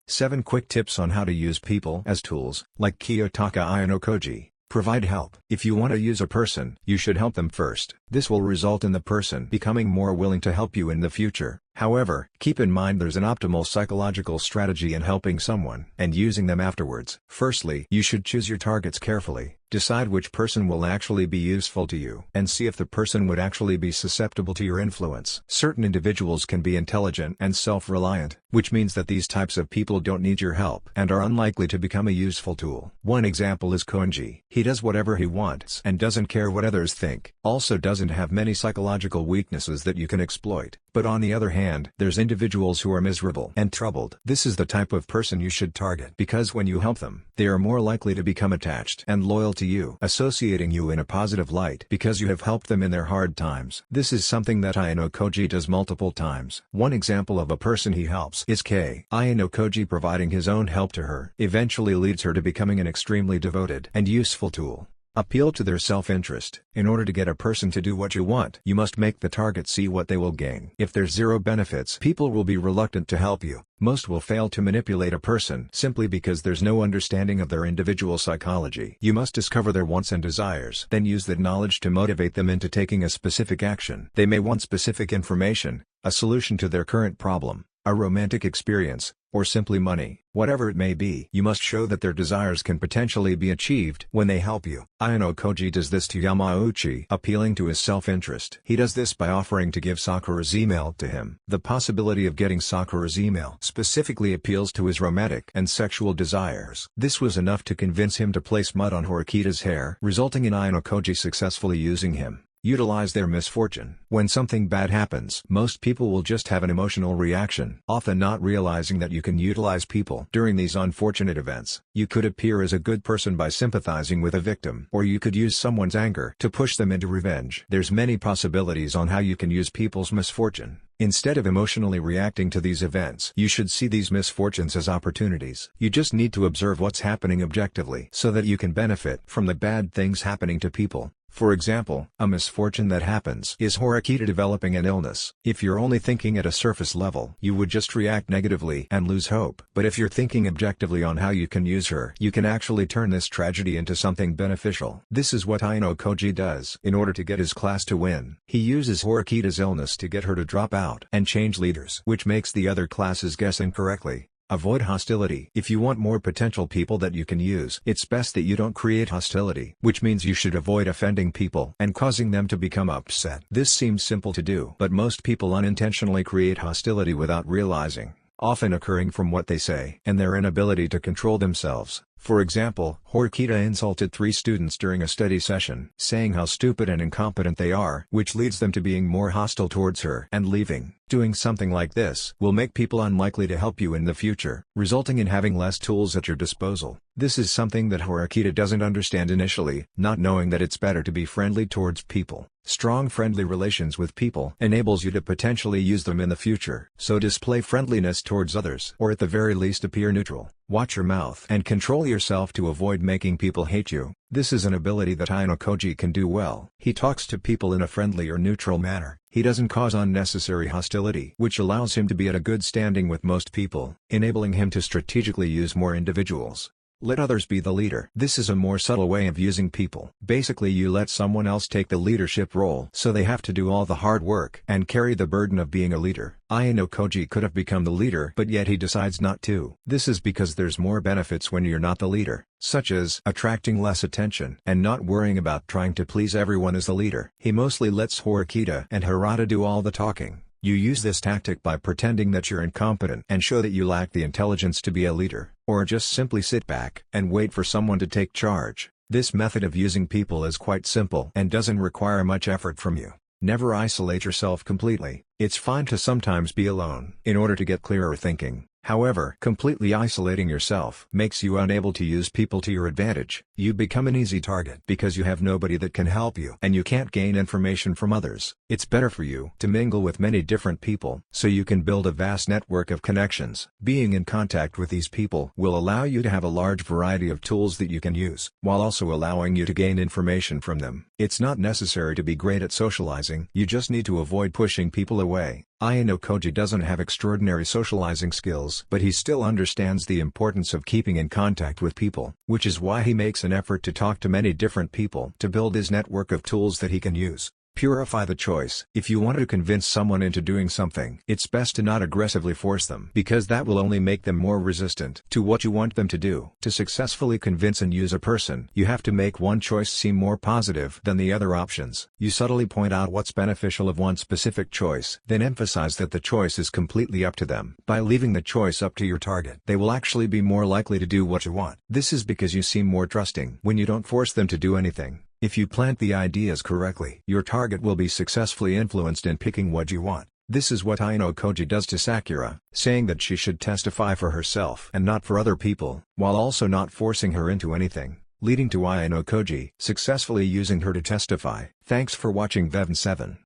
7 quick tips on how to use people as tools. Like Kiyotaka Ayanokoji, provide help. If you want to use a person, you should help them first. This will result in the person becoming more willing to help you in the future. However, keep in mind there's an optimal psychological strategy in helping someone and using them afterwards. Firstly, you should choose your targets carefully. Decide which person will actually be useful to you, and see if the person would actually be susceptible to your influence. Certain individuals can be intelligent and self-reliant, which means that these types of people don't need your help and are unlikely to become a useful tool. One example is Konji. He does whatever he wants and doesn't care what others think. Also doesn't have many psychological weaknesses that you can exploit. But on the other hand, there's individuals who are miserable and troubled. This is the type of person you should target, because when you help them, they are more likely to become attached and loyal to you, associating you in a positive light because you have helped them in their hard times. This is something that Ayanokoji does multiple times. One example of a person he helps is Kei. Ayanokoji providing his own help to her eventually leads her to becoming an extremely devoted and useful tool. Appeal to their self-interest. In order to get a person to do what you want, you must make the target see what they will gain. If there's zero benefits, people will be reluctant to help you. Most will fail to manipulate a person simply because there's no understanding of their individual psychology. You must discover their wants and desires, then use that knowledge to motivate them into taking a specific action. They may want specific information, a solution to their current problem, a romantic experience, or simply money. Whatever it may be, you must show that their desires can potentially be achieved when they help you. Ayanokoji does this to Yamauchi, appealing to his self-interest. He does this by offering to give Sakura's email to him. The possibility of getting Sakura's email specifically appeals to his romantic and sexual desires. This was enough to convince him to place mud on Horikita's hair, resulting in Ayanokoji successfully using him. Utilize their misfortune. When something bad happens, most people will just have an emotional reaction, often not realizing that you can utilize people during these unfortunate events. You could appear as a good person by sympathizing with a victim, or you could use someone's anger to push them into revenge. There's many possibilities on how you can use people's misfortune. Instead of emotionally reacting to these events, you should see these misfortunes as opportunities. You just need to observe what's happening objectively so that you can benefit from the bad things happening to people. For example, a misfortune that happens is Horikita developing an illness. If you're only thinking at a surface level, you would just react negatively and lose hope. But if you're thinking objectively on how you can use her, you can actually turn this tragedy into something beneficial. This is what Ayanokoji does. In order to get his class to win, he uses Horikita's illness to get her to drop out and change leaders, which makes the other classes guess incorrectly. Avoid hostility. If you want more potential people that you can use, it's best that you don't create hostility, which means you should avoid offending people and causing them to become upset. This seems simple to do, but most people unintentionally create hostility without realizing, often occurring from what they say and their inability to control themselves. For example, Horikita insulted 3 students during a study session, saying how stupid and incompetent they are, which leads them to being more hostile towards her and leaving. Doing something like this will make people unlikely to help you in the future, resulting in having less tools at your disposal. This is something that Horikita doesn't understand initially, not knowing that it's better to be friendly towards people. Strong friendly relations with people enables you to potentially use them in the future. So display friendliness towards others, or at the very least appear neutral. Watch your mouth and control yourself to avoid making people hate you. This is an ability that Ayanokoji can do well. He talks to people in a friendly or neutral manner. He doesn't cause unnecessary hostility, which allows him to be at a good standing with most people, enabling him to strategically use more individuals. Let others be the leader. This is a more subtle way of using people. Basically, you let someone else take the leadership role, so they have to do all the hard work and carry the burden of being a leader. Ayanokoji could have become the leader, but yet he decides not to. This is because there's more benefits when you're not the leader, such as attracting less attention and not worrying about trying to please everyone as the leader. He mostly lets Horikita and Harada do all the talking. You use this tactic by pretending that you're incompetent and show that you lack the intelligence to be a leader, or just simply sit back and wait for someone to take charge. This method of using people is quite simple and doesn't require much effort from you. Never isolate yourself completely. It's fine to sometimes be alone in order to get clearer thinking. However, completely isolating yourself makes you unable to use people to your advantage. You become an easy target because you have nobody that can help you and you can't gain information from others. It's better for you to mingle with many different people so you can build a vast network of connections. Being in contact with these people will allow you to have a large variety of tools that you can use, while also allowing you to gain information from them. It's not necessary to be great at socializing, you just need to avoid pushing people away. Ayanokoji doesn't have extraordinary socializing skills, but he still understands the importance of keeping in contact with people, which is why he makes an effort to talk to many different people to build his network of tools that he can use. Purify the choice. If you want to convince someone into doing something, it's best to not aggressively force them, because that will only make them more resistant to what you want them to do. To successfully convince and use a person, you have to make one choice seem more positive than the other options. You subtly point out what's beneficial of one specific choice, then emphasize that the choice is completely up to them. By leaving the choice up to your target, they will actually be more likely to do what you want. This is because you seem more trusting when you don't force them to do anything. If you plant the ideas correctly, your target will be successfully influenced in picking what you want. This is what Ayanokoji does to Sakura, saying that she should testify for herself and not for other people, while also not forcing her into anything, leading to Ayanokoji successfully using her to testify. Thanks for watching VevenSeven.